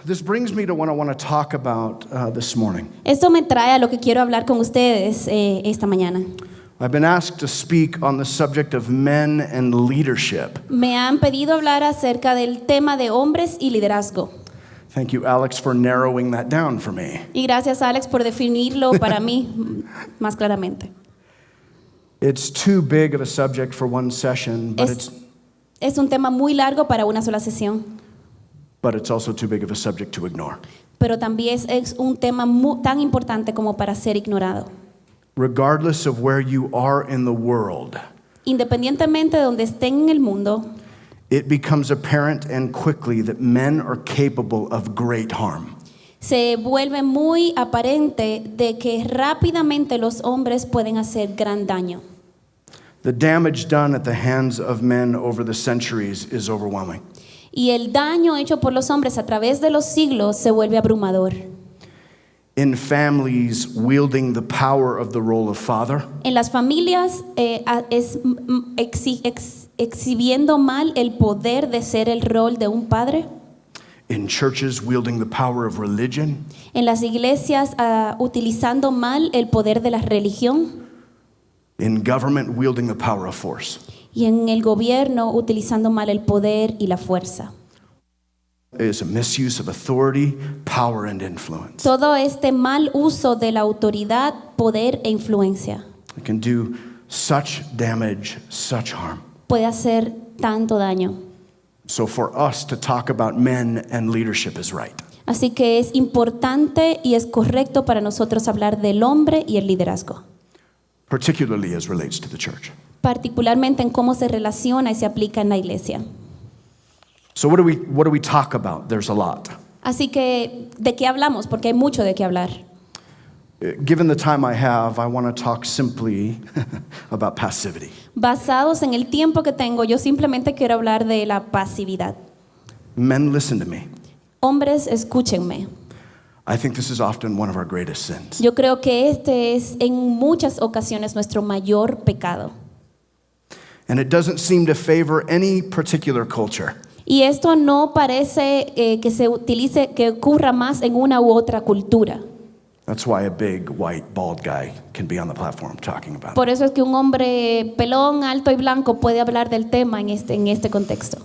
this brings me to what I want to talk about this morning. Esto me trae a lo que quiero hablar con ustedes esta mañana. I've been asked to speak on the subject of men and leadership. Me han pedido hablar acerca del tema de hombres y liderazgo. Thank you, Alex, for narrowing that down for me. Y gracias, Alex, por definirlo para mí más claramente. It's too big of a subject for one session, Es un tema muy largo para una sola sesión, but it's also too big of a subject to ignore. pero también es un tema tan importante como para ser ignorado. Regardless of where you are in the world, Independientemente de donde estén en el mundo, it becomes apparent and quickly that men are capable of great harm. se vuelve muy aparente de que rápidamente los hombres pueden hacer gran daño. The damage done at the hands of men over the centuries is overwhelming. Y el daño hecho por los hombres a través de los siglos se vuelve abrumador. In families wielding the power of the role of father, En las familias exhibiendo mal el poder de ser el rol de un padre. in churches wielding the power of religion, En las iglesias utilizando mal el poder de la religión. in government wielding the power of force. Y en el gobierno utilizando mal el poder y la fuerza. It is a misuse of authority, power, and influence. Todo este mal uso de la autoridad, poder e influencia It can do such damage, such harm. puede hacer tanto daño. So for us to talk about men and leadership is right. Así que es importante y es correcto para nosotros hablar del hombre y el liderazgo, Particularly as relates to the church. particularmente en cómo se relaciona y se aplica en la iglesia. So what do we talk about? There's a lot. Así que, ¿de qué hablamos? Porque hay mucho de qué hablar. Given the time I have, I want to talk simply about passivity. Basados en el tiempo que tengo, yo simplemente quiero hablar de la pasividad. Men, listen to me. Hombres, escúchenme. I think this is often one of our greatest sins. Yo creo que este es en muchas ocasiones nuestro mayor pecado. And it doesn't seem to favor any particular culture. Y esto no parece que se utilice, que ocurra más en una u otra cultura. That's why a big, white, bald guy can be on the platform talking about it. Por eso es que un hombre pelón, alto y blanco puede hablar del tema en este contexto.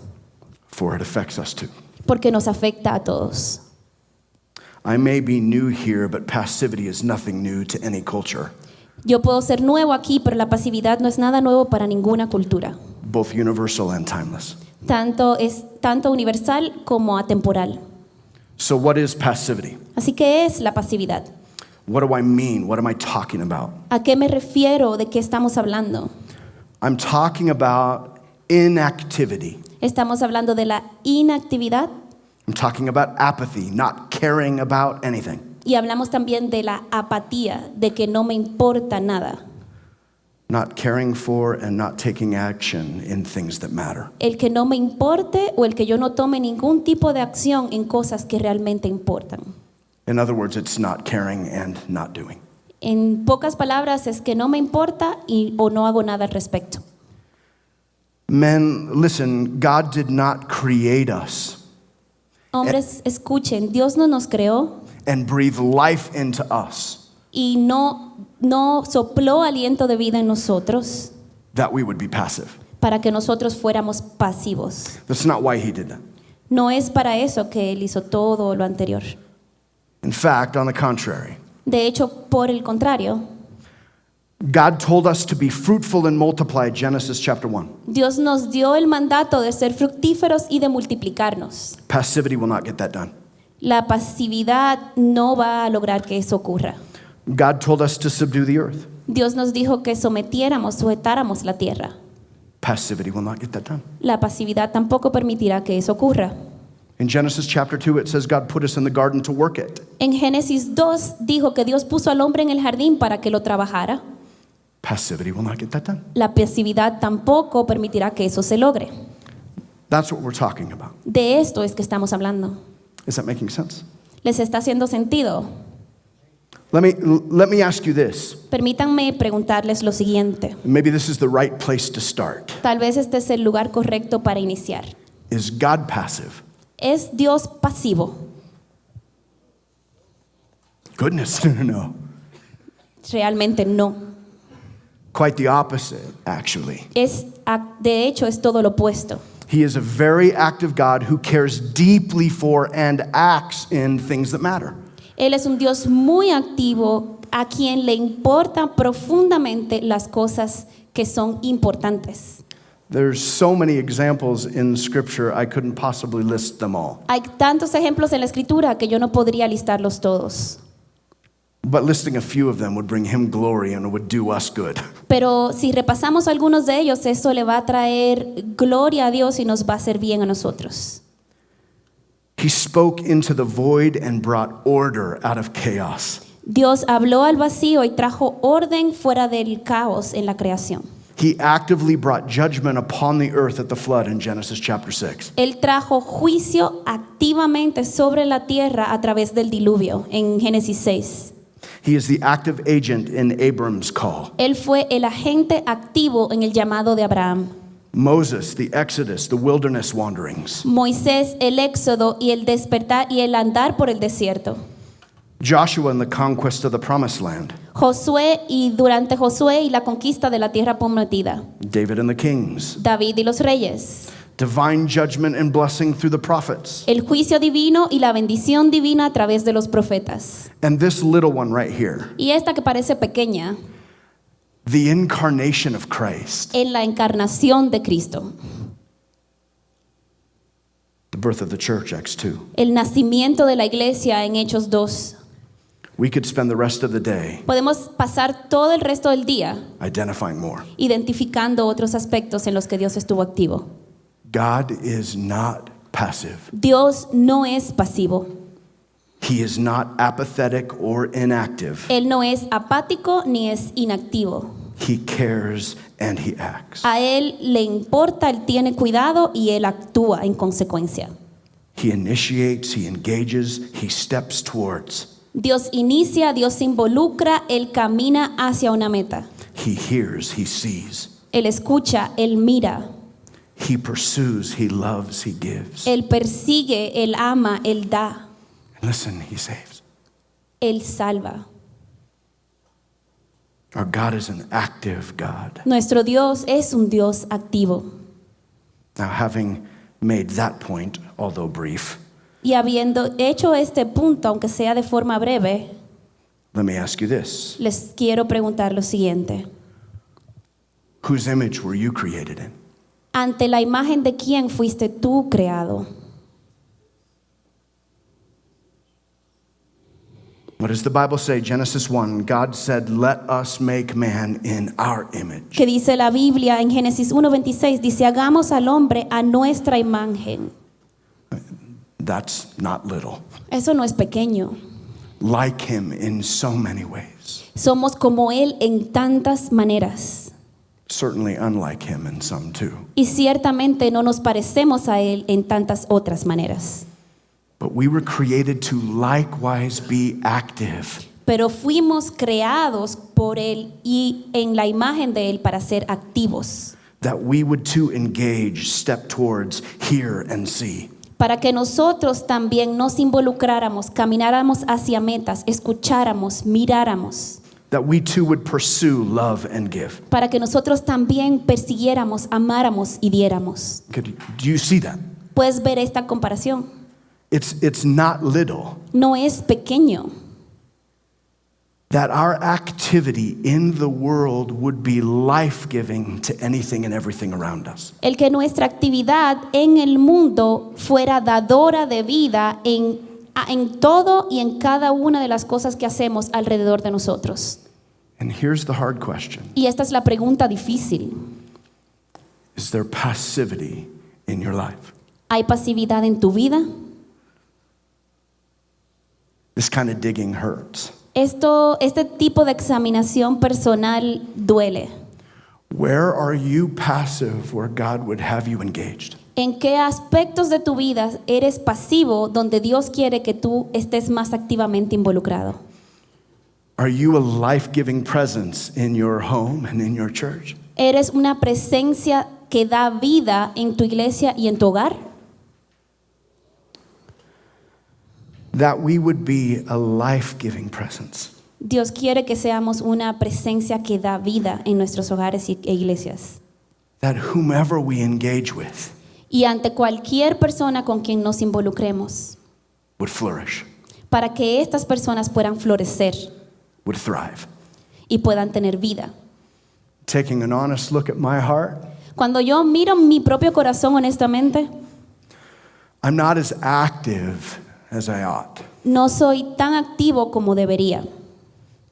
For it affects us too. Porque nos afecta a todos. I may be new here, but passivity is nothing new to any culture, Yo puedo ser nuevo aquí, pero la pasividad no es nada nuevo para ninguna cultura. both universal and timeless. Es tanto universal como atemporal. So what is passivity? Así que es la pasividad. What do I mean? What am I talking about? ¿A qué me refiero? ¿De qué estamos hablando? I'm talking about inactivity. Estamos hablando de la inactividad I'm talking about apathy, not caring about anything. y hablamos también de la apatía, de que no me importa nada. Not caring for and not taking action in things that matter. El que no me importe o el que yo no tome ningún tipo de acción en cosas que realmente importan. In other words, it's not caring and not doing. En pocas palabras es que no me importa o no hago nada al respecto. Men, listen, God did not create us Hombres, escuchen, Dios no nos creó and breathe life into us y no sopló aliento de vida en nosotros that we would be passive. para que nosotros fuéramos pasivos. That's not why he did that. No es para eso que Él hizo todo lo anterior. In fact, on the contrary, De hecho, por el contrario, God told us to be fruitful and multiply, Genesis chapter 1. Dios nos dio el mandato de ser fructíferos y de multiplicarnos. Passivity will not get that done. La pasividad no va a lograr que eso ocurra. God told us to subdue the earth. Dios nos dijo que sujetáramos la tierra. Passivity will not get that done. La pasividad tampoco permitirá que eso ocurra. In Genesis chapter 2, it says God put us in the garden to work it. En Génesis 2 dijo que Dios puso al hombre en el jardín para que lo trabajara. Passivity will not get that done. La pasividad tampoco permitirá que eso se logre. That's what we're talking about. De esto es que estamos hablando. Is that making sense? ¿Les está haciendo sentido? Let me ask you this. Permítanme preguntarles lo siguiente. Maybe this is the right place to start. Tal vez este es el lugar correcto para iniciar. Is God passive? ¿Es Dios pasivo? Goodness, no. Realmente no. Quite the opposite, actually. De hecho, es todo lo opuesto. He is a very active God who cares deeply for and acts in things that matter. Él es un Dios muy activo a quien le importan profundamente las cosas que son importantes. There's so many examples in Scripture, I couldn't possibly list them all. Hay tantos ejemplos en la Escritura que yo no podría listarlos todos. But listing a few of them would bring him glory and it would do us good. Pero si repasamos algunos de ellos, eso le va a traer gloria a Dios y nos va a hacer bien a nosotros. He spoke into the void and brought order out of chaos. Dios habló al vacío y trajo orden fuera del caos en la creación. He actively brought judgment upon the earth at the flood in Genesis chapter 6. Él trajo juicio activamente sobre la tierra a través del diluvio en Génesis 6. He is the active agent in Abram's call. Él fue el agente activo en el llamado de Abraham. Moses, the Exodus, the wilderness wanderings. Moisés, el éxodo y el despertar y el andar por el desierto. Joshua and the conquest of the promised land. Josué y durante Josué y la conquista de la tierra prometida. David and the kings. David y los reyes. Divine judgment and blessing through the prophets. El juicio divino y la bendición divina a través de los profetas. And this little one right here, Y esta que parece pequeña, the incarnation of Christ, en la encarnación de Cristo. the birth of the church, Acts 2. El nacimiento de la iglesia en Hechos 2. We could spend the rest of the day Podemos pasar todo el resto del día identifying more. identificando otros aspectos en los que Dios estuvo activo. God is not passive. Dios no es pasivo. He is not apathetic or inactive. Él no es apático ni es inactivo. He cares and he acts. A Él le importa, Él tiene cuidado y Él actúa en consecuencia. He initiates, he engages, he steps towards. Dios inicia, Dios se involucra, Él camina hacia una meta. He hears, he sees. Él escucha, Él mira, He pursues, he loves, he gives. Él persigue, Él ama, Él da, And listen, he saves. Él salva. Our God is an active God. Nuestro Dios es un Dios activo. Now, having made that point, although brief, Y habiendo hecho este punto, aunque sea de forma breve, let me ask you this. les quiero preguntar lo siguiente. Whose image were you created in? ¿Ante la imagen de quién fuiste tú creado? What does the Bible say? Genesis 1, God said, let us make man in our image. Que dice la Biblia en Génesis 1:26, dice, hagamos al hombre a nuestra imagen. That's not little. Eso no es pequeño. Like him in so many ways. Somos como Él en tantas maneras. Certainly unlike him in some too. Y ciertamente no nos parecemos a Él en tantas otras maneras. But we were created to likewise be active. Pero fuimos creados por Él y en la imagen de Él para ser activos. That we would too engage, step towards, hear and see. Para que nosotros también nos involucráramos, camináramos hacia metas, escucháramos, miráramos. That we too would pursue, love and give. Para que nosotros también persiguiéramos, amáramos y diéramos. Do you see that? ¿Puedes ver esta comparación? It's not little. No es pequeño. That our activity in the world would be life-giving to anything and everything around us. El que nuestra actividad en el mundo fuera dadora de vida en todo y en cada una de las cosas que hacemos alrededor de nosotros. And here's the hard question. Y esta es la pregunta difícil. Is there passivity in your life? ¿Hay pasividad en tu vida? This kind of digging hurts. Este tipo de examinación personal duele. Where are you passive where God would have you engaged? ¿En qué aspectos de tu vida eres pasivo donde Dios quiere que tú estés más activamente involucrado? Are you a life-giving presence in your home and in your church? ¿Eres una presencia que da vida en tu iglesia y en tu hogar? that we would be a life-giving presence. Dios quiere que seamos una presencia que da vida en nuestros hogares e iglesias. That whomever we engage with Y ante cualquier persona con quien nos involucremos, would flourish, para que estas personas puedan florecer would thrive. y puedan tener vida. Taking an honest look at my heart, Cuando yo miro mi propio corazón honestamente, I'm not as active as I ought. no soy tan activo como debería.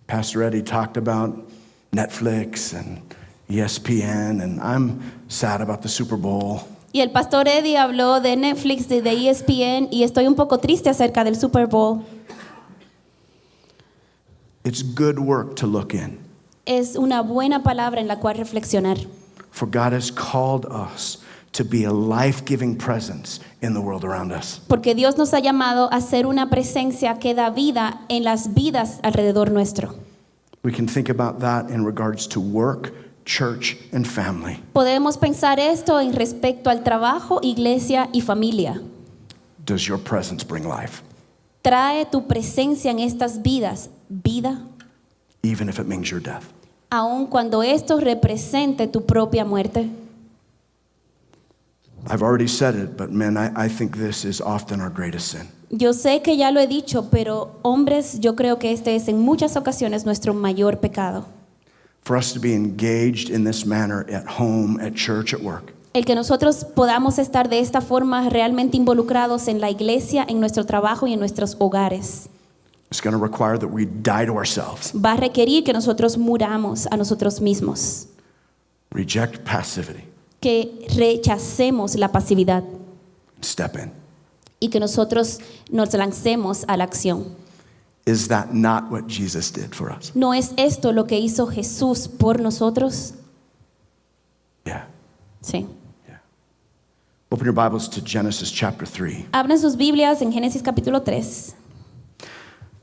Pastor Eddie talked about Netflix and ESPN, and I'm sad about the Super Bowl. Y el pastor Eddie habló de Netflix, de ESPN, y estoy un poco triste acerca del Super Bowl. It's good work to look in, Es una buena palabra en la cual reflexionar, for God has called us to be a life-giving presence in the world around us. porque Dios nos ha llamado a ser una presencia que da vida en las vidas alrededor nuestro. We can think about that in regards to work, church, and family. Podemos pensar esto en respecto al trabajo, iglesia y familia. Does your presence bring life, Trae tu presencia en estas vidas vida, even if it means your death? aun cuando esto represente tu propia muerte. I've already said it, but men, I think this is often our greatest sin. Yo sé que ya lo he dicho, pero hombres, yo creo que este es en muchas ocasiones nuestro mayor pecado. For us to be engaged in this manner at home, at church, at work, El que nosotros podamos estar de esta forma realmente involucrados en la iglesia, en nuestro trabajo y en nuestros hogares, it's going to require that we die to ourselves, va a requerir que nosotros muramos a nosotros mismos, reject passivity, que rechacemos la pasividad and step in. y que nosotros nos lancemos a la acción. Is that not what Jesus did for us? ¿No es esto lo que hizo Jesús por nosotros? Yeah, Sí. yeah. Open your Bibles to Genesis chapter 3. Abran sus Biblias en Génesis capítulo 3.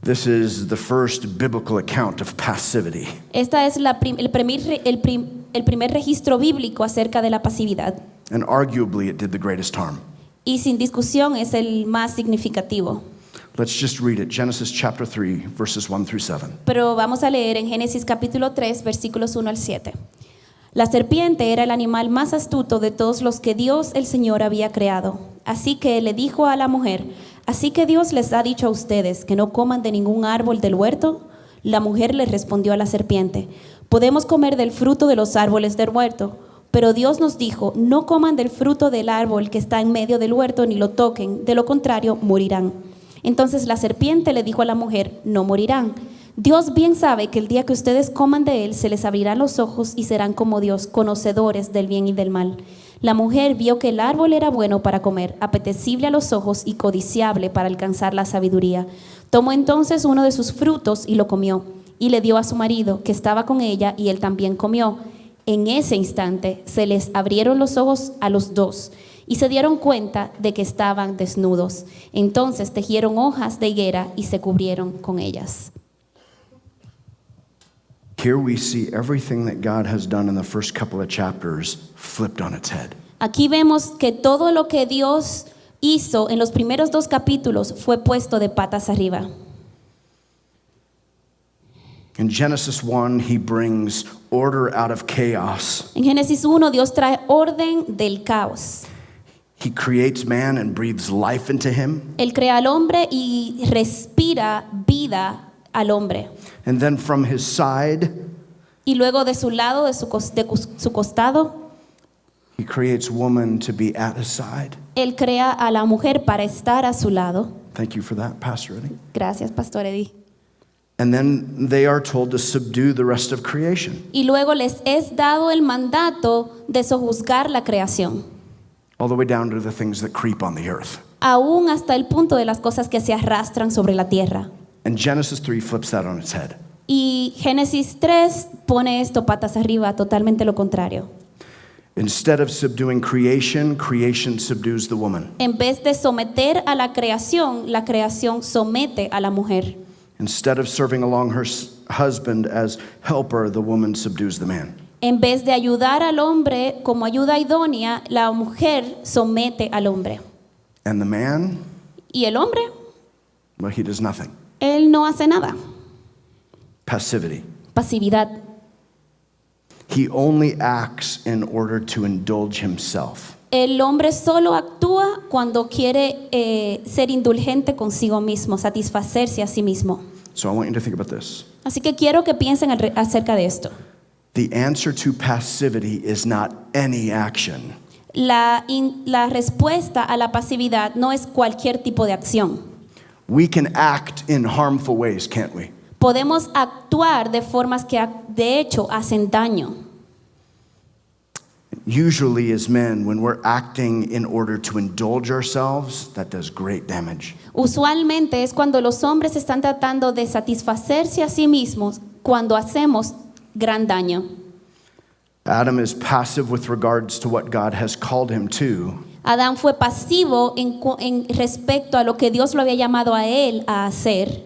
This is the first biblical account of passivity. Esta es el primer registro bíblico acerca de la pasividad. And arguably, it did the greatest harm. Y sin discusión es el más significativo. Let's just read it. Genesis chapter 3, verses 1 through 7. Pero vamos a leer en Génesis capítulo 3, versículos 1 al 7. La serpiente era el animal más astuto de todos los que Dios el Señor había creado. Así que le dijo a la mujer: ¿así que Dios les ha dicho a ustedes que no coman de ningún árbol del huerto? La mujer le respondió a la serpiente: podemos comer del fruto de los árboles del huerto. Pero Dios nos dijo: no coman del fruto del árbol que está en medio del huerto ni lo toquen, de lo contrario morirán. Entonces la serpiente le dijo a la mujer: no morirán. Dios bien sabe que el día que ustedes coman de él se les abrirán los ojos y serán como Dios, conocedores del bien y del mal. La mujer vio que el árbol era bueno para comer, apetecible a los ojos y codiciable para alcanzar la sabiduría. Tomó entonces uno de sus frutos y lo comió, y le dio a su marido, que estaba con ella, y él también comió. En ese instante se les abrieron los ojos a los dos, y se dieron cuenta de que estaban desnudos. Entonces tejieron hojas de higuera y se cubrieron con ellas. Here we see everything that God has done in the first couple of chapters flipped on its head. Aquí vemos que todo lo que Dios hizo en los primeros 2 capítulos fue puesto de patas arriba. In Genesis 1, he brings order out of chaos. En Génesis 1, Dios trae orden del caos. He creates man and breathes life into him. Él crea al hombre y respira vida al hombre. And then from his side, Y luego de su lado, de su costado, he creates woman to be at his side. Él crea a la mujer para estar a su lado. Thank you for that, Pastor Eddie. Gracias, Pastor Eddie. And then they are told to subdue the rest of creation, Y luego les es dado el mandato de sojuzgar la creación, all the way down to the things that creep on the earth. aún hasta el punto de las cosas que se arrastran sobre la tierra. And Genesis 3 flips that on its head. Y Génesis 3 pone esto patas arriba, totalmente lo contrario. Instead of subduing creation, creation subdues the woman. En vez de someter a la creación somete a la mujer. Instead of serving along her husband as helper, the woman subdues the man. En vez de ayudar al hombre como ayuda idónea, la mujer somete al hombre. And the man, Y el hombre Well, he does nothing. Él no hace nada. Passivity. Pasividad. He only acts in order to indulge himself. El hombre solo actúa cuando quiere ser indulgente consigo mismo, satisfacerse a sí mismo. So I want you to think about this. Así que quiero que piensen acerca de esto. The answer to passivity is not any action. La respuesta a la pasividad no es cualquier tipo de acción. We can act in harmful ways, can't we? Podemos actuar de formas que de hecho hacen daño. Usually as men, when we're acting in order to indulge ourselves, that does great damage. Usualmente es cuando los hombres están tratando de satisfacerse a sí mismos cuando hacemos gran daño. Adam is passive with regards to what God has called him to, Adán fue pasivo en respecto a lo que Dios lo había llamado a él a hacer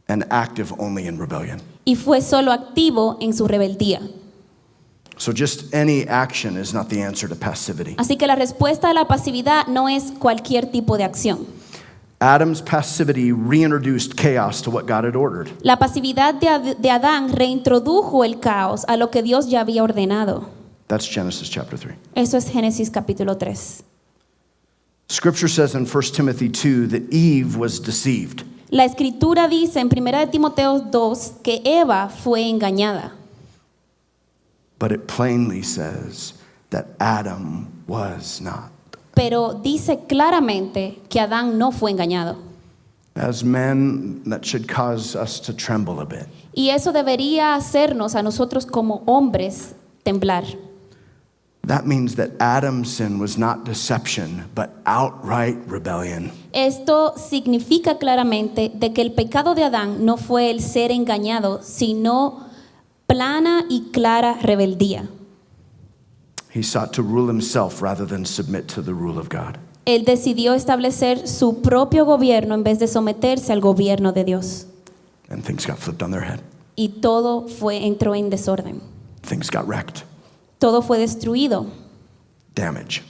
and active only in rebellion. y fue solo activo en su rebeldía. So just any action is not the answer to passivity. Así que la respuesta a la pasividad no es cualquier tipo de acción. Adam's passivity reintroduced chaos to what God had ordered. La pasividad de Adán reintrodujo el caos a lo que Dios ya había ordenado. That's Genesis chapter 3. Eso es Génesis capítulo 3. Scripture says in 1 Timothy 2 that Eve was deceived. La escritura dice en 1 de Timoteo 2 que Eva fue engañada. But it plainly says that Adam was not. Pero dice claramente que Adán no fue engañado. As men, that should cause us to tremble a bit. Y eso debería hacernos a nosotros como hombres temblar. That means that Adam's sin was not deception, but outright rebellion. Esto significa claramente de que el pecado de Adán no fue el ser engañado, sino plana y clara rebeldía. He sought to rule himself rather than submit to the rule of God. Él decidió establecer su propio gobierno en vez de someterse al gobierno de Dios. And things got flipped on their head. Y todo entró en desorden. Things got wrecked. Todo fue destruido, Damage.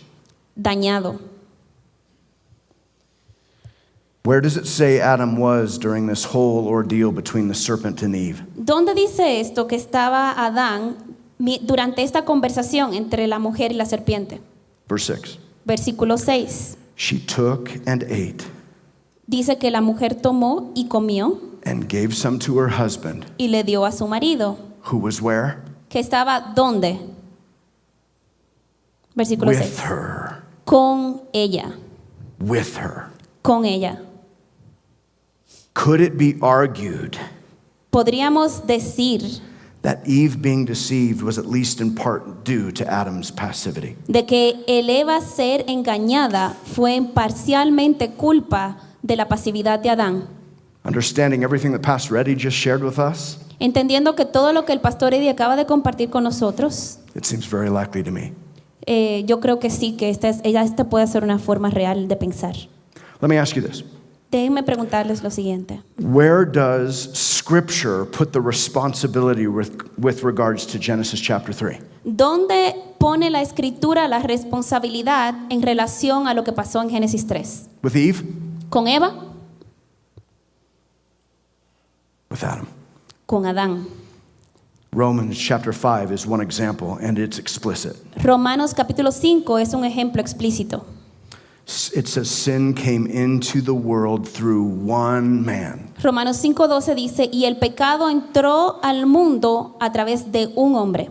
dañado. Where does it say Adam was during this whole ordeal between the serpent and Eve? ¿Dónde dice esto que estaba Adán durante esta conversación entre la mujer y la serpiente? Verse 6. Versículo 6. She took and ate Dice que la mujer tomó y comió and gave some to her husband, y le dio a su marido, who was where? que estaba ¿dónde? Versículo With 6. her. Con ella, With her. con ella. Could it be argued Podríamos decir that Eve being deceived was at least in part due to Adam's passivity? de que el Eva ser engañada fue parcialmente culpa de la pasividad de Adán. Understanding everything that Pastor Eddie just shared with us, Entendiendo que todo lo que el pastor Eddie acaba de compartir con nosotros, it seems very likely to me. yo creo que sí, que esta puede ser una forma real de pensar. Let me ask you this. Déjenme preguntarles lo siguiente. Where does Scripture put the responsibility with regards to Genesis chapter 3? ¿Dónde pone la escritura la responsabilidad en relación a lo que pasó en Génesis 3? With Eve? ¿Con Eva? With Adam. Con Adán. Romans chapter 5 is one example, and it's explicit. Romanos capítulo 5 es un ejemplo explícito. It says sin came into the world through one man. Romanos 5:12 dice, y el pecado entró al mundo a través de un hombre.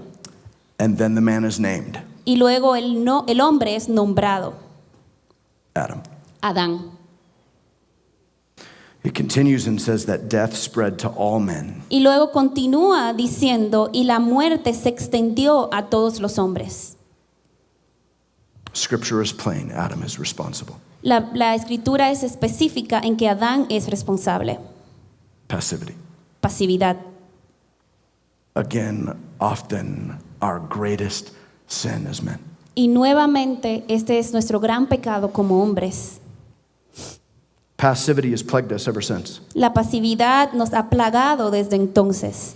And then the man is named Y luego el hombre es nombrado, Adam. Adán. It continues and says that death spread to all men. Y luego continúa diciendo, y la muerte se extendió a todos los hombres. Scripture is plain. Adam is responsible. La escritura es específica en que Adán es responsable. Passivity. Pasividad. Again, often our greatest sin as men. Y nuevamente, este es nuestro gran pecado como hombres. Passivity has plagued us ever since. La pasividad nos ha plagado desde entonces.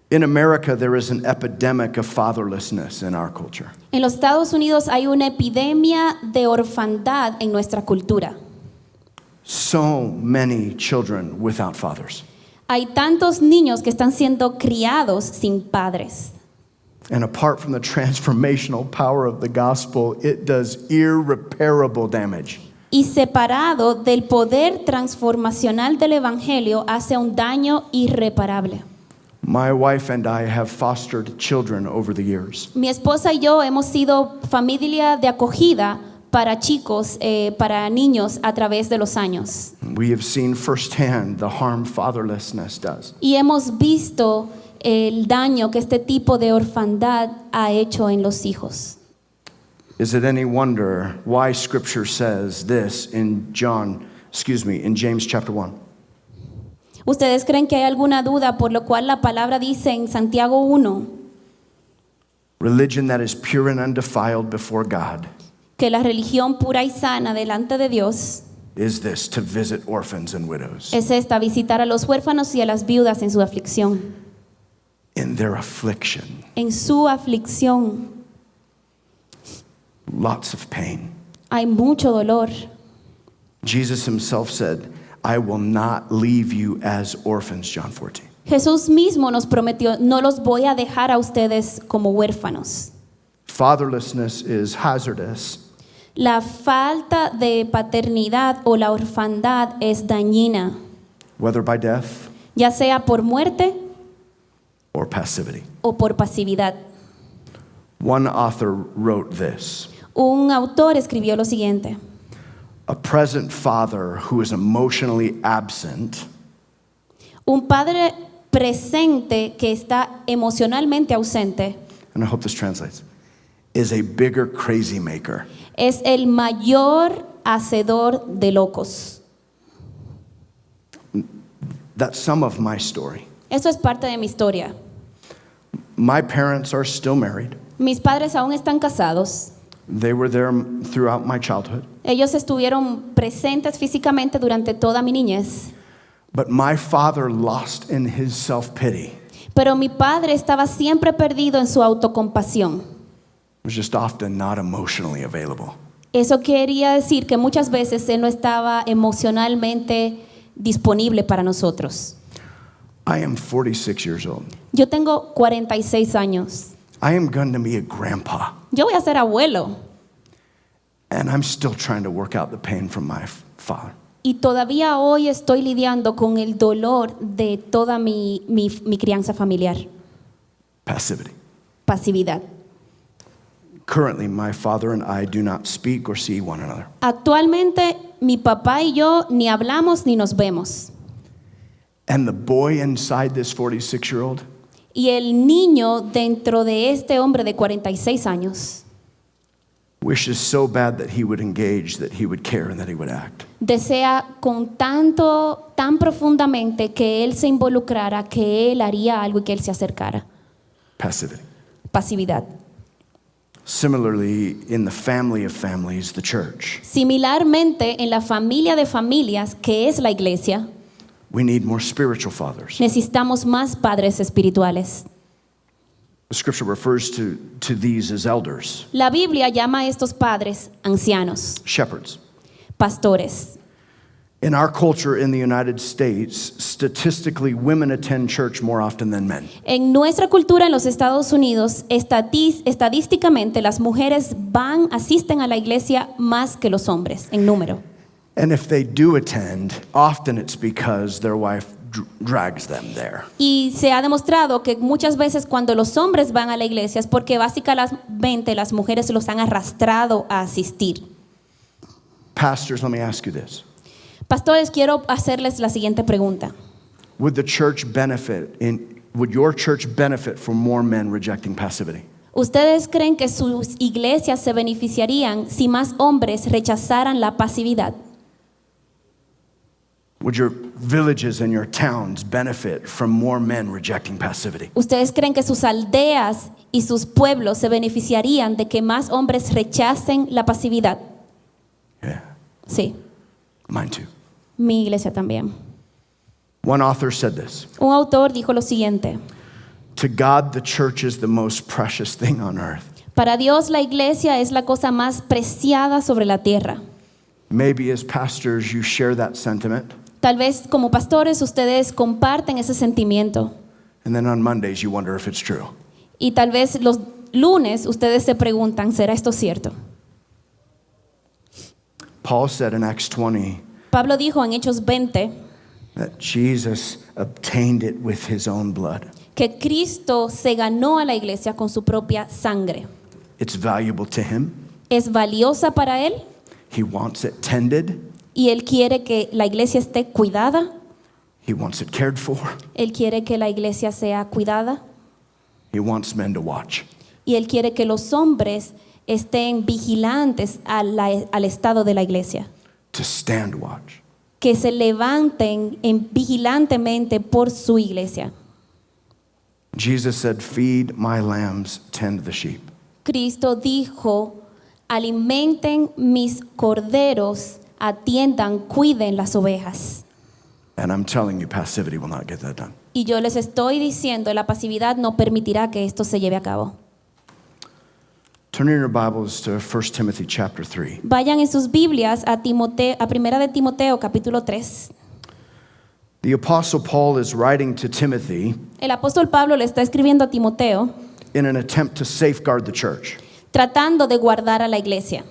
In America, there is an epidemic of fatherlessness in our culture. En los Estados Unidos hay una epidemia de orfandad en nuestra cultura. So many children without fathers. Hay tantos niños que están siendo criados sin padres. And apart from the transformational power of the gospel, it does irreparable damage. Y separado del poder transformacional del Evangelio, hace un daño irreparable. My wife and I have fostered children over the years. Mi esposa y yo hemos sido familia de acogida para chicos, para niños a través de los años. We have seen firsthand the harm fatherlessness does. Y hemos visto el daño que este tipo de orfandad ha hecho en los hijos. Is it any wonder why Scripture says this in James chapter 1? ¿Ustedes creen que hay alguna duda por lo cual la palabra dice en Santiago 1 Religion that is pure and undefiled before God que la religión pura y sana delante de Dios is this, to visit orphans and widows es esta, visitar a los huérfanos y a las viudas en su aflicción? in their affliction, En su aflicción lots of pain. hay mucho dolor. Jesus himself said, I will not leave you as orphans, John 14. Jesús mismo nos prometió, no los voy a dejar a ustedes como huérfanos. Fatherlessness is hazardous. La falta de paternidad o la orfandad es dañina, Whether by death ya sea por muerte or passivity. o por pasividad. One author wrote this: Un autor escribió lo siguiente: a present father who is emotionally absent un padre presente que está emocionalmente ausente and I hope this translates, is a bigger crazy maker es el mayor hacedor de locos. That's some of my story. Eso es parte de mi historia. My parents are still married. Mis padres aún están casados. They were there throughout my childhood. Ellos estuvieron presentes físicamente durante toda mi niñez. But my father lost in his self-pity. Pero mi padre estaba siempre perdido en su autocompasión. Was just often not emotionally available. Eso quería decir que muchas veces él no estaba emocionalmente disponible para nosotros. I am 46 years old. Yo tengo 46 años. I am going to be a grandpa. Yo voy a ser abuelo. And I'm still trying to work out the pain from my father. Y todavía hoy estoy lidiando con el dolor de toda mi crianza familiar. Passivity. Pasividad. Currently, my father and I do not speak or see one another. Actualmente mi papá y yo ni hablamos ni nos vemos. And the boy inside this 46-year-old Y el niño dentro de este hombre de 46 años wishes so bad that he would engage, that he would care, and that he would act. desea tan profundamente que él se involucrara, que él haría algo y que él se acercara. Passivity. Pasividad. Similarly, in the family of families, the church, Similarmente, en la familia de familias, que es la iglesia, we need more spiritual fathers. necesitamos más padres espirituales. The scripture refers to these as elders, La Biblia llama a estos padres ancianos, shepherds. pastores. In our culture in the United States, statistically, women attend church more often than men. En nuestra cultura en los Estados Unidos, estadísticamente las mujeres asisten a la iglesia más que los hombres en número. And if they do attend, often it's because their wife drags them there. Y se ha demostrado que muchas veces cuando los hombres van a la iglesia es porque básicamente las mujeres los han arrastrado a asistir. Pastors, let me ask you this. Pastores, quiero hacerles la siguiente pregunta. Would your church benefit from more men rejecting passivity? ¿Ustedes creen que sus iglesias se beneficiarían si más hombres rechazaran la pasividad? Would your villages and your towns benefit from more men rejecting passivity? ¿Ustedes creen que sus aldeas y sus pueblos se beneficiarían de que más hombres rechacen la pasividad? Yeah, Sí, mine too. mi iglesia también. One author said this: Un autor dijo lo siguiente: to God, the church is the most precious thing on earth. para Dios la iglesia es la cosa más preciada sobre la tierra. Maybe as pastors you share that sentiment, Tal vez como pastores ustedes comparten ese sentimiento and then on Mondays you wonder if it's true. y tal vez los lunes ustedes se preguntan, ¿será esto cierto? Paul said in Acts 20 Pablo dijo en Hechos 20 that Jesus obtained it with his own blood. que Cristo se ganó a la iglesia con su propia sangre. It's valuable to him. Es valiosa para él He wants it tended. y él quiere que la iglesia esté cuidada. He wants it cared for. Él quiere que la iglesia sea cuidada He wants men to watch. y él quiere que los hombres estén vigilantes al estado de la iglesia, To stand watch. que se levanten vigilantemente por su iglesia. Jesus said, "Feed my lambs, tend the sheep." Cristo dijo, alimenten mis corderos, atiendan, cuiden las ovejas. And I'm telling you, passivity will not get that done. Y yo les estoy diciendo, la pasividad no permitirá que esto se lleve a cabo. Turn in your Bibles to 1 Timothy chapter 3. Vayan en sus Biblias a Primera de Timoteo capítulo 3. The Apostle Paul is writing to Timothy El apóstol Pablo le está escribiendo a Timoteo in an attempt to safeguard the church. tratando de guardar a la iglesia.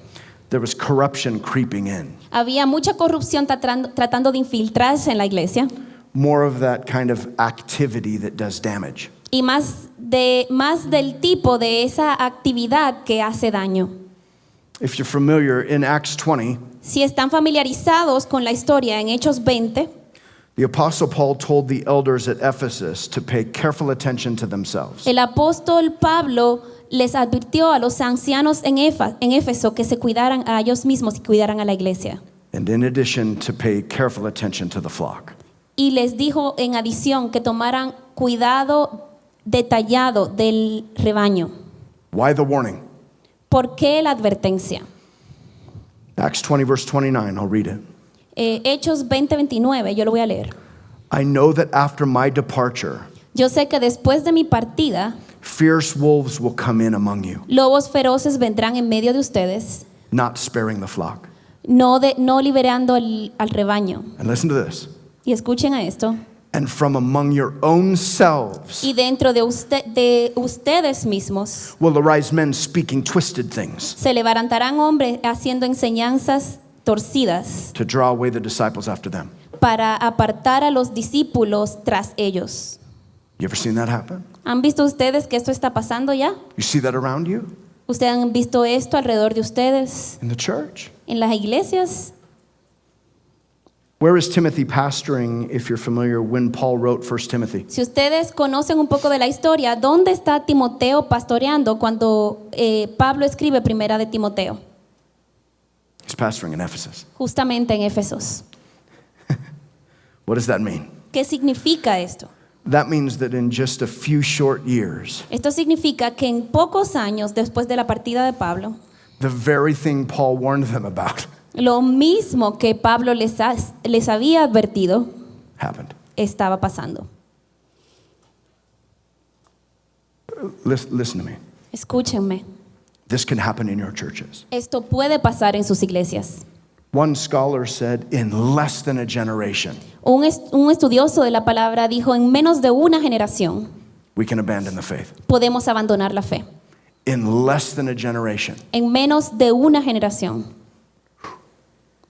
There was corruption creeping in. Había mucha corrupción tratando de infiltrarse en la iglesia More of that kind of activity that does damage. y más del tipo de esa actividad que hace daño. If you're familiar, in Acts 20, Si están familiarizados con la historia en Hechos 20, the Apostle Paul told the elders at Ephesus to pay careful attention to themselves. el apóstol Pablo les advirtió a los ancianos en Éfeso que se cuidaran a ellos mismos y cuidaran a la iglesia. And in addition, to pay careful attention to the flock. Y les dijo en adición que tomaran cuidado detallado del rebaño. Why the warning? ¿Por qué la advertencia? Acts 20, verse 29, I'll read it. Hechos 20:29, yo lo voy a leer. I know that after my departure, Yo sé que después de mi partida, fierce wolves will come in among you, lobos feroces vendrán en medio de ustedes, not sparing the flock. no liberando al rebaño. And listen to this. Y escuchen a esto. And from among your own selves Y dentro de ustedes mismos will arise men speaking twisted things se levantarán hombres haciendo enseñanzas torcidas to draw away the disciples after them. para apartar a los discípulos tras ellos. You ever seen that happen? ¿Han visto ustedes que esto está pasando ya? You see that around you ¿Ustedes han visto esto alrededor de ustedes in the church? en las iglesias? Where is Timothy pastoring, if you're familiar, when Paul wrote 1 Timothy? Si ustedes conocen un poco de la historia, ¿dónde está Timoteo pastoreando cuando Pablo escribe Primera de Timoteo? He's pastoring in Ephesus. Justamente en Éfesos. What does that mean? ¿Qué significa esto? That means that in just a few short years, Esto significa que en pocos años después de la partida de Pablo, the very thing Paul warned them about lo mismo que Pablo les había advertido happened. estaba pasando. Listen to me. Escúchenme. This can happen in your churches. Esto puede pasar en sus iglesias. One scholar said, in less than a generation, Un estudioso de la palabra dijo, en menos de una generación we can abandon the faith. podemos abandonar la fe. In less than a generation. En menos de una generación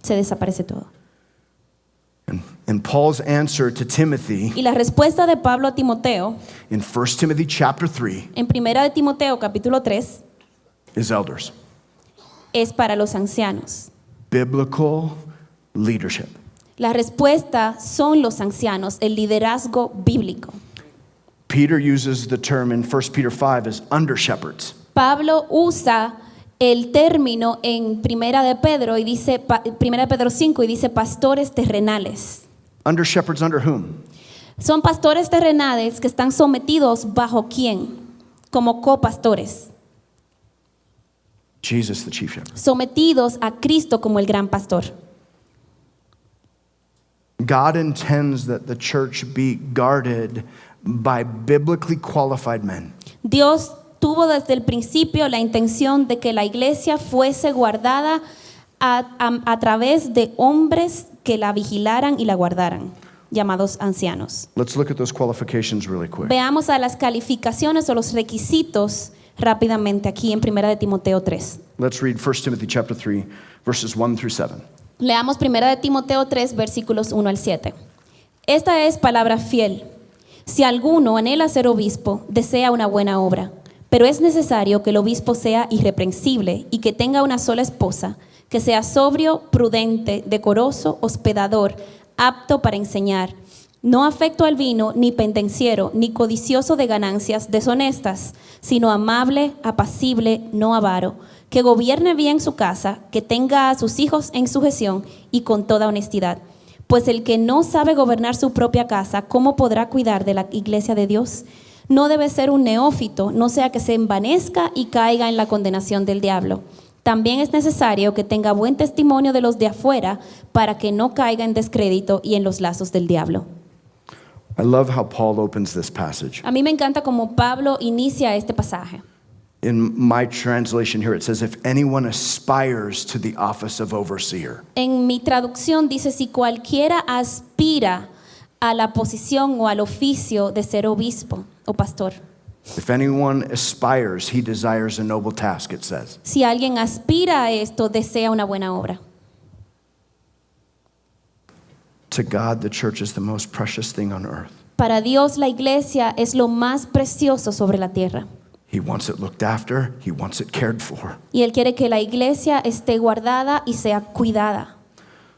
se desaparece todo. And Paul's answer to Timothy Y la respuesta de Pablo a Timoteo, in 1 Timothy chapter 3 en Primera de Timoteo capítulo 3, is elders. es para los ancianos. Biblical leadership. La respuesta son los ancianos, el liderazgo bíblico. Peter uses the term in 1 Peter 5 as under shepherds. Pablo usa el término en Primera de Pedro y dice Primera de Pedro 5 y dice pastores terrenales. Under shepherds under whom? Son pastores terrenales que están sometidos bajo quién? Como copastores, Jesus, the chief shepherd. sometidos a Cristo como el gran pastor. God intends that the church be guarded by biblically qualified men. Dios tuvo desde el principio la intención de que la iglesia fuese guardada a través de hombres que la vigilaran y la guardaran, llamados ancianos. Let's look at those qualifications really quick. Veamos a las calificaciones o los requisitos rápidamente aquí en 1 de Timoteo 3. Let's read 1 Timothy chapter 3, verses 1 through 7. Leamos 1 de Timoteo 3, versículos 1 al 7. Esta es palabra fiel. Si alguno anhela ser obispo, desea una buena obra, pero es necesario que el obispo sea irreprensible y que tenga una sola esposa, que sea sobrio, prudente, decoroso, hospedador, apto para enseñar, no afecto al vino, ni pendenciero, ni codicioso de ganancias deshonestas, sino amable, apacible, no avaro, que gobierne bien su casa, que tenga a sus hijos en sujeción y con toda honestidad. Pues el que no sabe gobernar su propia casa, ¿cómo podrá cuidar de la iglesia de Dios? No debe ser un neófito, no sea que se envanezca y caiga en la condenación del diablo. También es necesario que tenga buen testimonio de los de afuera para que no caiga en descrédito y en los lazos del diablo. I love how Paul opens this passage. A mí me encanta cómo Pablo inicia este pasaje. In my translation here, it says, if anyone aspires to the office of overseer. En mi traducción dice, si cualquiera aspira a la posición o al oficio de ser obispo o pastor. If anyone aspires, he desires a noble task, it says. Si alguien aspira a esto, desea una buena obra. To God, the church is the most precious thing on earth. Para Dios, la iglesia es lo más precioso sobre la tierra. He wants it looked after. He wants it cared for. Y Él quiere que la iglesia esté guardada y sea cuidada.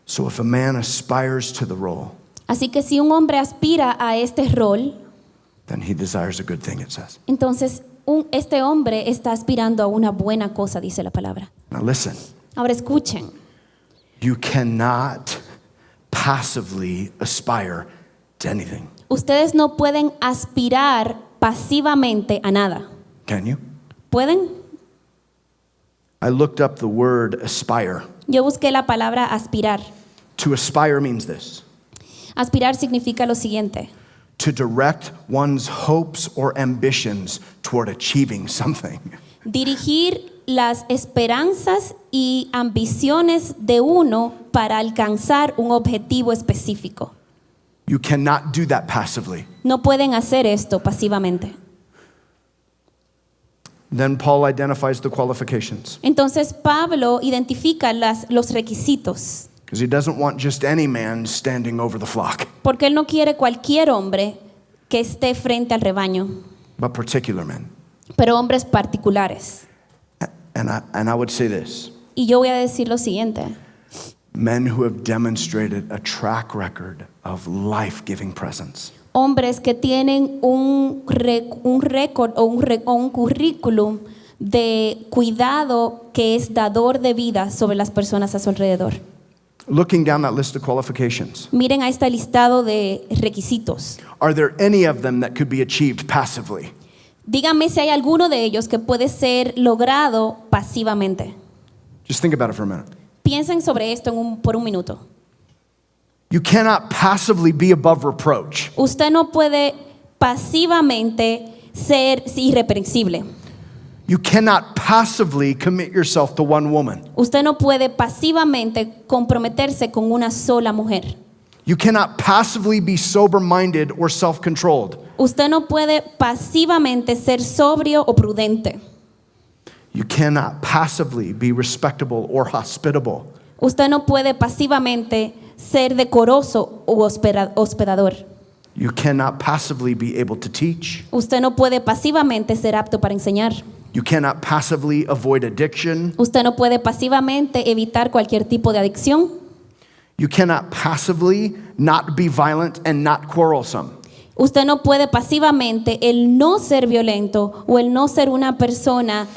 So if a man aspires to the role, Así que si un hombre aspira a este rol, then he desires a good thing, it says. entonces este hombre está aspirando a una buena cosa, dice la palabra. Now listen, Ahora escuchen, you cannot passively aspire to anything, ustedes no pueden aspirar pasivamente a nada. can you? ¿Pueden? I looked up the word aspire. Yo busqué la palabra aspirar. To aspire means this: Aspirar significa lo siguiente: to direct one's hopes or ambitions toward achieving something. dirigir las esperanzas y ambiciones de uno para alcanzar un objetivo específico. You cannot do that passively. No pueden hacer esto pasivamente. Then Paul identifies the qualifications, Entonces Pablo identifica los requisitos, because he doesn't want just any man standing over the flock, porque él no quiere cualquier hombre que esté frente al rebaño, but particular men. pero hombres particulares. And I would say this: Y yo voy a decir lo siguiente: men who have demonstrated a track record of life-giving presence. hombres que tienen un récord o un currículum de cuidado que es dador de vida sobre las personas a su alrededor. Looking down that list of qualifications, Miren a este listado de requisitos. are there any of them that could be achieved passively? Díganme si hay alguno de ellos que puede ser logrado pasivamente. Just think about it for a minute. Piensen sobre esto por un minuto. You cannot passively be above reproach. Usted no puede pasivamente ser irreprensible. You cannot passively commit yourself to one woman. Usted no puede pasivamente comprometerse con una sola mujer. You cannot passively be sober-minded or self-controlled. Usted no puede pasivamente ser sobrio o prudente. You cannot passively be respectable or hospitable. Usted no puede pasivamente ser decoroso o hospedador. You cannot passively be able to teach. Usted no puede pasivamente ser apto para enseñar. You cannot passively avoid addiction. Usted no puede pasivamente evitar cualquier tipo de adicción. You cannot passively not be violent and not quarrelsome. Usted no puede pasivamente el no ser violento o el no ser una persona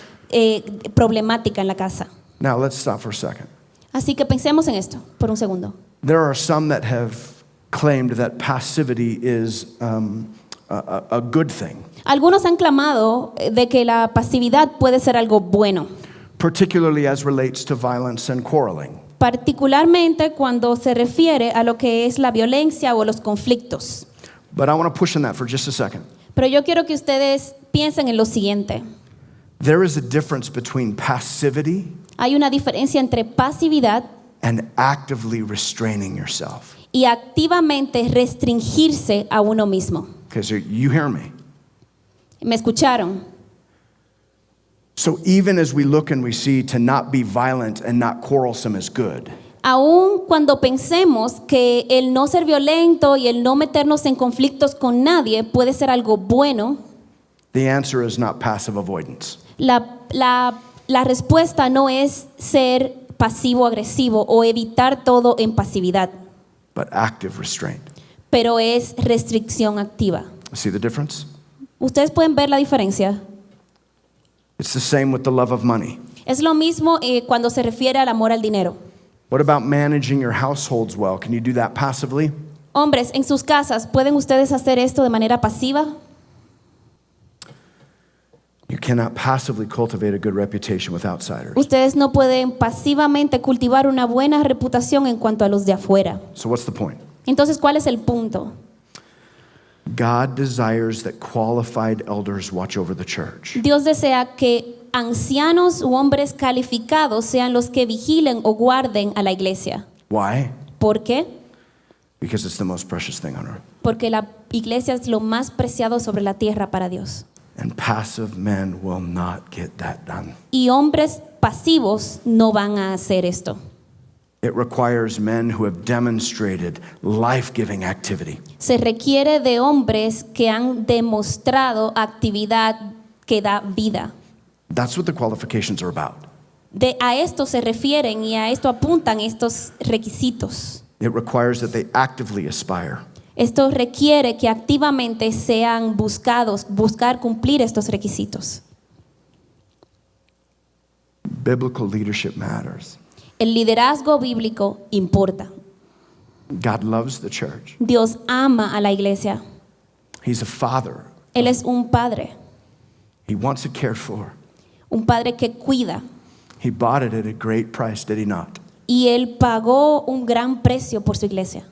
problemática en la casa. Now let's stop for a second. Así que pensemos en esto por un segundo. There are some that have claimed that passivity is a good thing, Algunos han clamado de que la pasividad puede ser algo bueno, particularly as relates to violence and quarreling. particularmente cuando se refiere a lo que es la violencia o los conflictos. But I want to push on that for just a second. Pero yo quiero que ustedes piensen en lo siguiente. There is a difference between passivity Hay una diferencia entre pasividad and actively restraining yourself. y activamente restringirse a uno mismo. Okay, so you hear me. ¿Me escucharon? So even as we look and we see to not be violent and not quarrelsome is good, Aun cuando pensemos que el no ser violento y el no meternos en conflictos con nadie puede ser algo bueno, the answer is not passive avoidance. la respuesta no es ser pasivo-agresivo o evitar todo en pasividad, But active restraint. pero es restricción activa. See the difference? ¿Ustedes pueden ver la diferencia? It's the same with the love of money. Es lo mismo cuando se refiere al amor al dinero. What about managing your households well? Can you do that passively? Hombres, en sus casas, ¿pueden ustedes hacer esto de manera pasiva? You cannot passively cultivate a good reputation with outsiders. Ustedes no pueden pasivamente cultivar una buena reputación en cuanto a los de afuera. So what's the point? Entonces, ¿cuál es el punto? God desires that qualified elders watch over the church. Dios desea que ancianos u hombres calificados sean los que vigilen o guarden a la iglesia. Why? ¿Por qué? Because it's the most precious thing on earth. Porque la iglesia es lo más preciado sobre la tierra para Dios. And passive men will not get that done. Y hombres pasivos no van a hacer esto. It requires men who have demonstrated life-giving activity. Se requiere de hombres que han demostrado actividad que da vida. That's what the qualifications are about. A esto se refieren y a esto apuntan estos requisitos. It requires that they actively aspire. Esto requiere que activamente sean buscar cumplir estos requisitos. Biblical leadership matters. El liderazgo bíblico importa. God loves the church. Dios ama a la iglesia. He's a father. Él es un padre, He wants it cared for. un padre que cuida. He bought it at a great price, did he not? Y Él pagó un gran precio por su iglesia.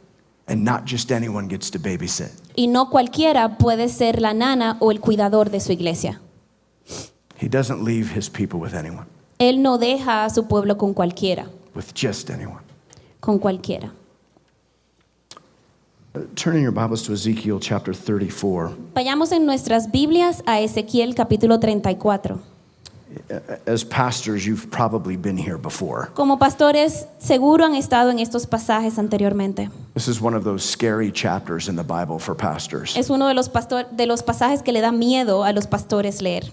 And not just anyone gets to babysit. Y no cualquiera puede ser la nana o el cuidador de su iglesia. He doesn't leave his people with anyone, Él no deja a su pueblo con cualquiera, with just anyone. con cualquiera. Turn in your Bibles to Ezekiel chapter 34. Vayamos en nuestras Biblias a Ezequiel capítulo 34. As pastors, you've probably been here before. Como pastores, seguro han estado en estos pasajes anteriormente. This is one of those scary chapters in the Bible for pastors. Es uno de los pasajes que le da miedo a los pastores leer.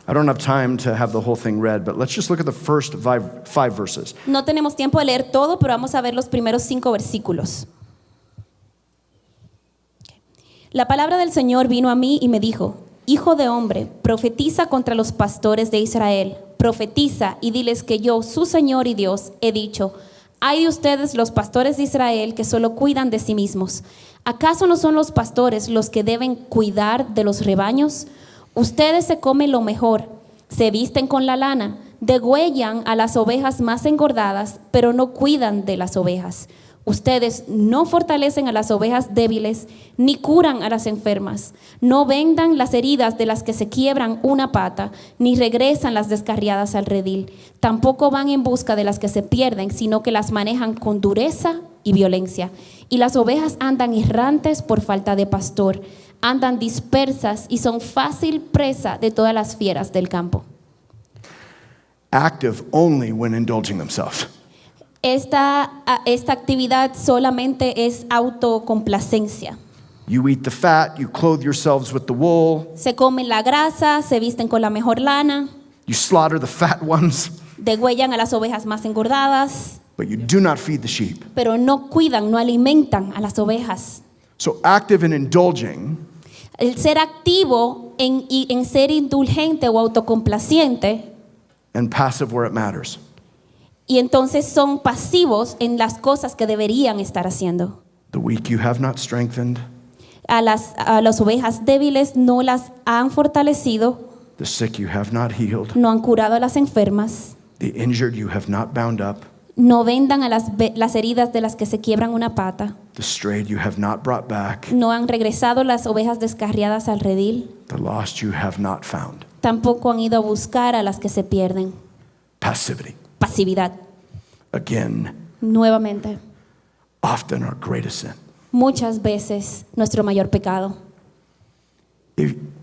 I don't have time to have the whole thing read, but let's just look at the first five verses. No tenemos tiempo de leer todo, pero vamos a ver los primeros 5 versículos. La palabra del Señor vino a mí y me dijo: Hijo de hombre, profetiza contra los pastores de Israel. Profetiza y diles que yo, su Señor y Dios, he dicho: Ay de ustedes los pastores de Israel que solo cuidan de sí mismos. ¿Acaso no son los pastores los que deben cuidar de los rebaños? Ustedes se comen lo mejor, se visten con la lana, degüellan a las ovejas más engordadas, pero no cuidan de las ovejas. Ustedes no fortalecen a las ovejas débiles, ni curan a las enfermas. No vendan las heridas de las que se quiebran una pata, ni regresan las descarriadas al redil. Tampoco van en busca de las que se pierden, sino que las manejan con dureza y violencia. Y las ovejas andan errantes por falta de pastor, andan dispersas y son fácil presa de todas las fieras del campo. Active only when indulging themselves. Esta actividad solamente es autocomplacencia. You eat the fat, you clothe yourselves with the wool, Se comen la grasa, se visten con la mejor lana, you slaughter the fat ones, degüellan a las ovejas más engordadas, but you do not feed the sheep. pero no cuidan, no alimentan a las ovejas. So active in indulging El ser activo en ser indulgente o autocomplaciente, and passive where it matters. y entonces son pasivos en las cosas que deberían estar haciendo. The weak you have not strengthened, A las ovejas débiles no las han fortalecido, the sick you have not healed, no han curado a las enfermas, the injured you have not bound up, no vendan a las heridas de las que se quiebran una pata, the strayed you have not brought back, no han regresado las ovejas descarriadas al redil, the lost you have not found. tampoco han ido a buscar a las que se pierden. Passivity. pasividad. Again, Nuevamente, often our greatest sin. muchas veces nuestro mayor pecado.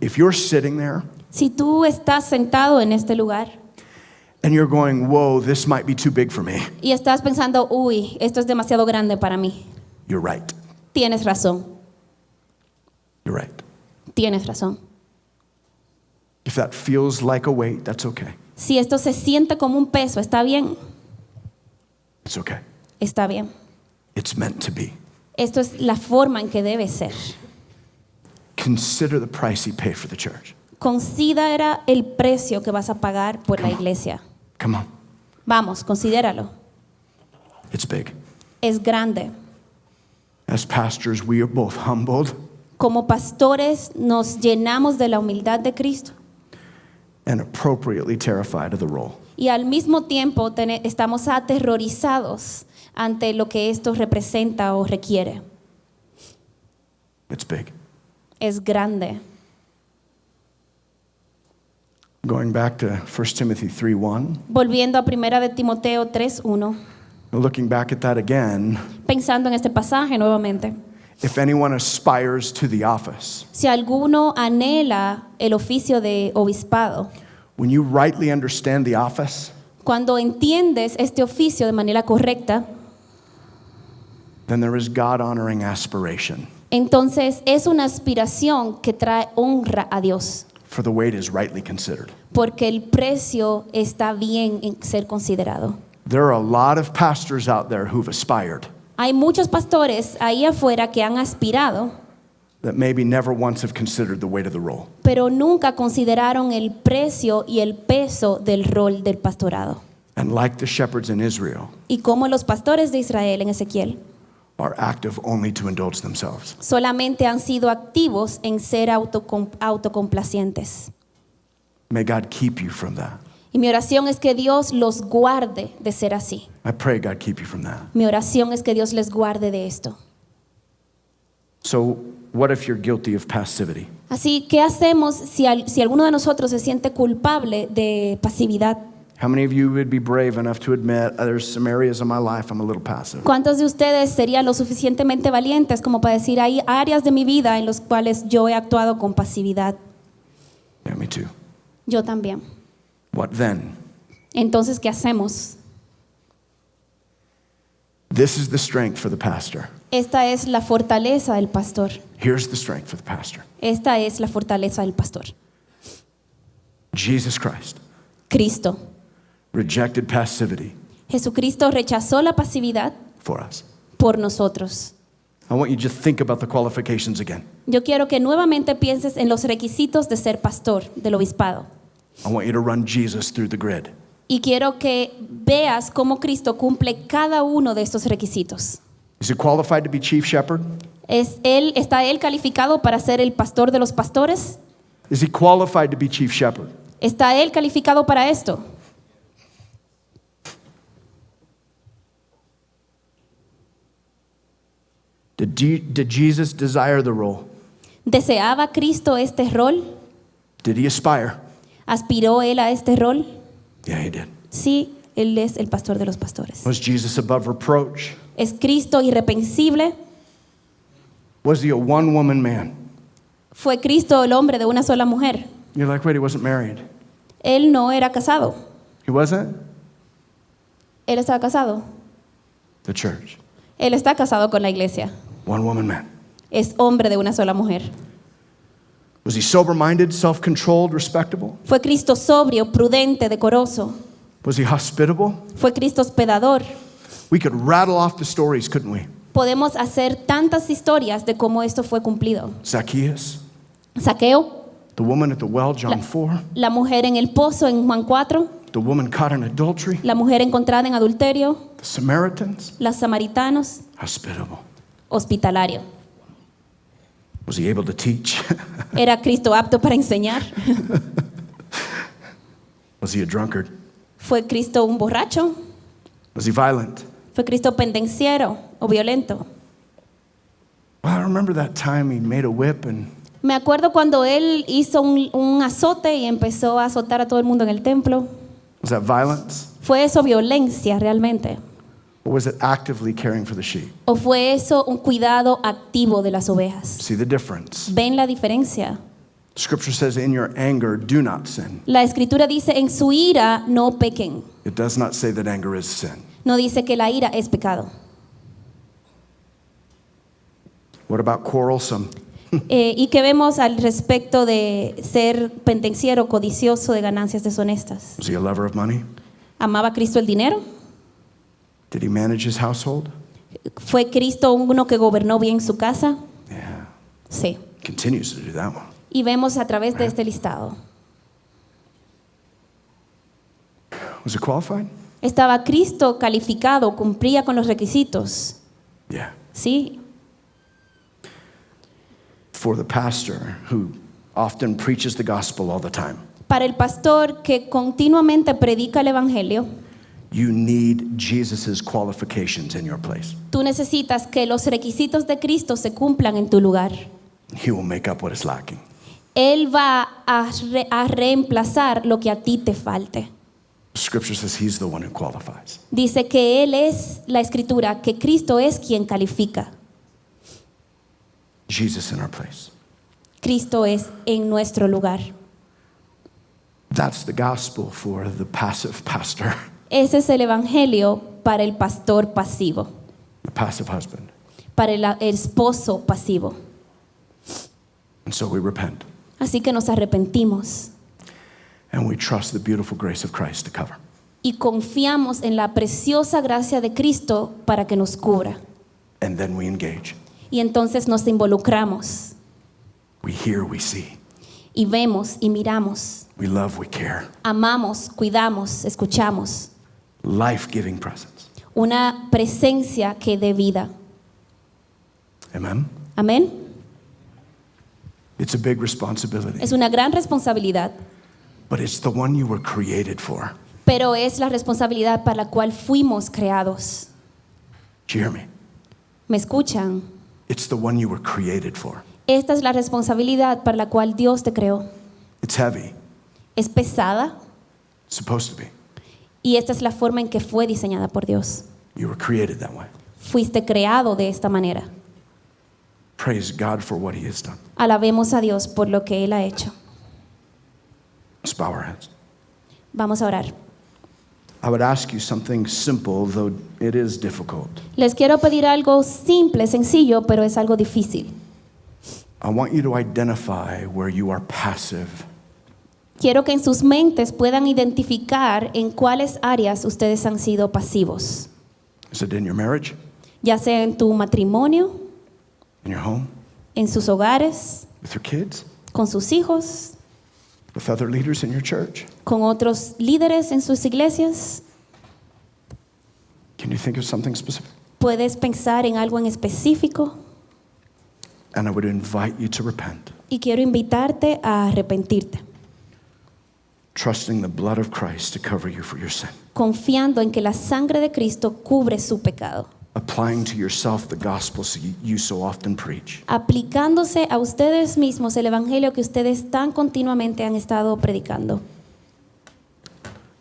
If you're sitting there Si tú estás sentado en este lugar and you're going, whoa, this might be too big for me, y estás pensando, uy, esto es demasiado grande para mí, you're right. tienes razón, You're right. tienes razón. If that feels like a weight, that's okay. Si esto se siente como un peso, está bien, It's okay. está bien. It's meant to be. Esto es la forma en que debe ser. Consider the price he paid for the church. Considera el precio que vas a pagar por la iglesia. Come on. Vamos, considéralo. It's big. Es grande. As pastors, we are both humbled Como pastores nos llenamos de la humildad de Cristo and appropriately terrified of the role. y al mismo tiempo estamos aterrorizados ante lo que esto representa o requiere. It's big. Es grande. Going back to 1 Timothy 3:1, Volviendo a 1 de Timoteo 3:1, looking back at that again, pensando en este pasaje nuevamente. if anyone aspires to the office, Si alguno anhela el oficio de obispado, when you rightly understand the office, cuando entiendes este oficio de manera correcta, then there is God-honoring aspiration, entonces es una aspiración que trae honra a Dios, for the weight is rightly considered. porque el precio está bien en ser considerado. There are a lot of pastors out there who've aspired Hay muchos pastores ahí afuera que han aspirado, that maybe never once have considered the weight of the role. pero nunca consideraron el precio y el peso del rol del pastorado. And like the shepherds in Israel, Y como los pastores de Israel en Ezequiel, are active only to indulge themselves. solamente han sido activos en ser autocomplacientes. May God keep you from that. Y mi oración es que Dios los guarde de ser así. I pray God keep you from that. Mi oración es que Dios les guarde de esto. So, what if you're guilty of passivity? Así, ¿qué hacemos si alguno de nosotros se siente culpable de pasividad? How many of you would be brave enough to admit there's some areas of my life I'm a little passive? ¿Cuántos de ustedes serían lo suficientemente valientes como para decir, hay áreas de mi vida en las cuales yo he actuado con pasividad? Yeah, me too. Yo también. What then? Entonces, ¿qué hacemos? This is the strength for the pastor. Esta es la fortaleza del pastor. Here's the strength for the pastor. Esta es la fortaleza del pastor. Jesus Christ Cristo. rejected passivity Jesucristo rechazó la pasividad for us. por nosotros. I want you to just think about the qualifications again. Yo quiero que nuevamente pienses en los requisitos de ser pastor, del obispado. I want you to run Jesus through the grid. Y quiero que veas cómo Cristo cumple cada uno de estos requisitos. Is he qualified to be chief shepherd? ¿Está él calificado para ser el pastor de los pastores? Is he qualified to be chief shepherd? ¿Está él calificado para esto? Did Jesus desire the role? ¿Deseaba Cristo este rol? Did he aspire? ¿Aspiró él a este rol? Yeah, he did. Sí, él es el pastor de los pastores. Was Jesus above reproach? ¿Es Cristo irreprensible? Was he a one-woman man? ¿Fue Cristo el hombre de una sola mujer? You're like, wait, he wasn't married. Él no era casado. He wasn't? Él estaba casado. The church. Él está casado con la iglesia. One-woman man. Es hombre de una sola mujer. Was he sober-minded, self-controlled, respectable? ¿Fue Cristo sobrio, prudente, decoroso? Was he hospitable? ¿Fue Cristo hospedador? We could rattle off the stories, couldn't we? Podemos hacer tantas historias de cómo esto fue cumplido. Zacchaeus, Saqueo, the woman at the well, John 4, la mujer en el pozo en Juan 4, the woman caught in adultery, la mujer encontrada en adulterio, the Samaritans, los samaritanos, hospitable. hospitalario. Was he able to teach? ¿Era Cristo apto para enseñar? Was he a drunkard? ¿Fue Cristo un borracho? Was he violent? ¿Fue Cristo pendenciero o violento? Well, I remember that time he made a whip and Me acuerdo cuando él hizo un azote y empezó a azotar a todo el mundo en el templo. was that violence? ¿Fue eso violencia realmente? Or was it actively caring for the sheep? ¿O fue eso un cuidado activo de las ovejas? See the difference. ¿Ven la diferencia? Scripture says, in your anger, do not sin. La escritura dice, en su ira no pequen. It does not say that anger is sin. No dice que la ira es pecado. What about quarrelsome? ¿Y qué vemos al respecto de ser pendenciero, codicioso de ganancias deshonestas? Was he a lover of money? ¿Amaba Cristo el dinero? Did he manage his household? ¿Fue Cristo uno que gobernó bien su casa? Yeah. Sí. Continues to do that one. Y vemos a través de este listado. Was he qualified? ¿Estaba Cristo calificado, cumplía con los requisitos? Yeah. Sí. For the pastor who often preaches the gospel all the time, Para el pastor que continuamente predica el evangelio, you need Jesus' qualifications in your place. tú necesitas que los requisitos de Cristo se cumplan en tu lugar. He will make up what is lacking. Él va a reemplazar lo que a ti te falte. Scripture says he's the one who qualifies. Dice que Él es la escritura, que Cristo es quien califica. Jesus in our place. Cristo es en nuestro lugar. That's the gospel for the passive pastor, Ese es el evangelio para el pastor pasivo, the passive husband. para el esposo pasivo. And so we repent Así que nos arrepentimos and we trust the beautiful grace of Christ to cover. y confiamos en la preciosa gracia de Cristo para que nos cubra. And then we engage. Y entonces nos involucramos We hear, we see. y vemos y miramos. We love, we care. Amamos, cuidamos, escuchamos. Life-giving presence. Una presencia que dé vida. Amen? Amén. It's a big responsibility, Es una gran responsabilidad, but it's the one you were created for. pero es la responsabilidad para la cual fuimos creados. Do you hear me? ¿Me escuchan? It's the one you were created for. Esta es la responsabilidad para la cual Dios te creó. It's heavy. Es pesada It's supposed to be. y esta es la forma en que fue diseñada por Dios. You were created that way. Fuiste creado de esta manera. Praise God for what he has done. Alabemos a Dios por lo que Él ha hecho. Let's bow our heads. Vamos a orar. I would ask you something simple, though it is difficult. Les quiero pedir algo simple, sencillo, pero es algo difícil. I want you to identify where you are passive. Quiero que en sus mentes puedan identificar en cuáles áreas ustedes han sido pasivos, Is it in your marriage, ya sea en tu matrimonio, in your home, en sus hogares, with your kids, con sus hijos, with other leaders in your church? con otros líderes en sus iglesias. Can you think of something specific? ¿Puedes pensar en algo en específico? And I would invite you to repent, Y quiero invitarte a arrepentirte, trusting the blood of Christ to cover you for your sin, confiando en que la sangre de Cristo cubre su pecado, applying to yourself the gospel you so often preach, aplicándose a ustedes mismos el evangelio que ustedes tan continuamente han estado predicando.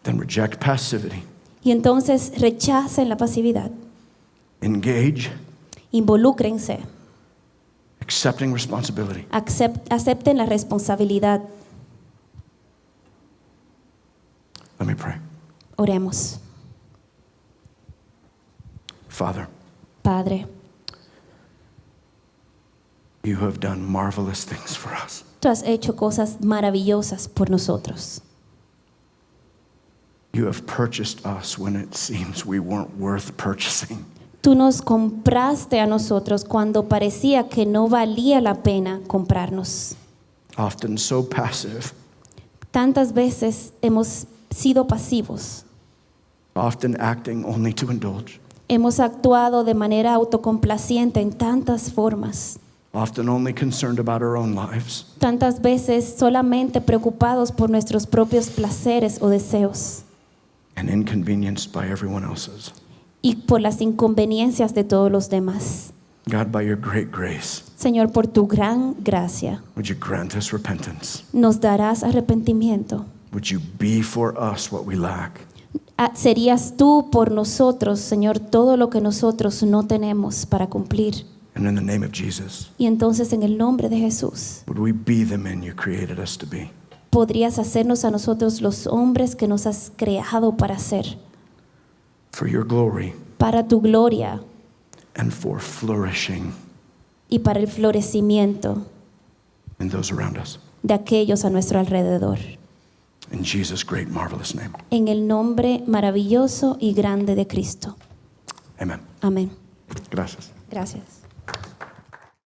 then reject passivity, Y entonces rechacen la pasividad, engage, involúcrense, accepting responsibility. acepten la responsabilidad. Let me pray. Oremos. Father, Padre, you have done marvelous things for us. tú has hecho cosas maravillosas por nosotros. You have purchased us when it seems we weren't worth purchasing. Tú nos compraste a nosotros cuando parecía que no valía la pena comprarnos. Often so passive, Tantas veces hemos sido pasivos. often acting only to indulge, Hemos actuado de manera autocomplaciente en tantas formas. often only concerned about our own lives. Tantas veces solamente preocupados por nuestros propios placeres o deseos And inconvenienced by everyone else's. y por las inconveniencias de todos los demás. God, by your great grace, Señor, por tu gran gracia, would you grant us repentance? nos darás arrepentimiento. Would you be for us what we lack? Serías tú por nosotros, Señor, todo lo que nosotros no tenemos para cumplir. And in the name of Jesus, Y entonces en el nombre de Jesús, would we be the men you created us to be? podrías hacernos a nosotros los hombres que nos has creado para ser, For your glory para tu gloria and for flourishing y para el florecimiento in those around us. de aquellos a nuestro alrededor. In Jesus' great, marvelous name. En el nombre maravilloso y grande de Cristo. Amen. Amén. Gracias. Gracias.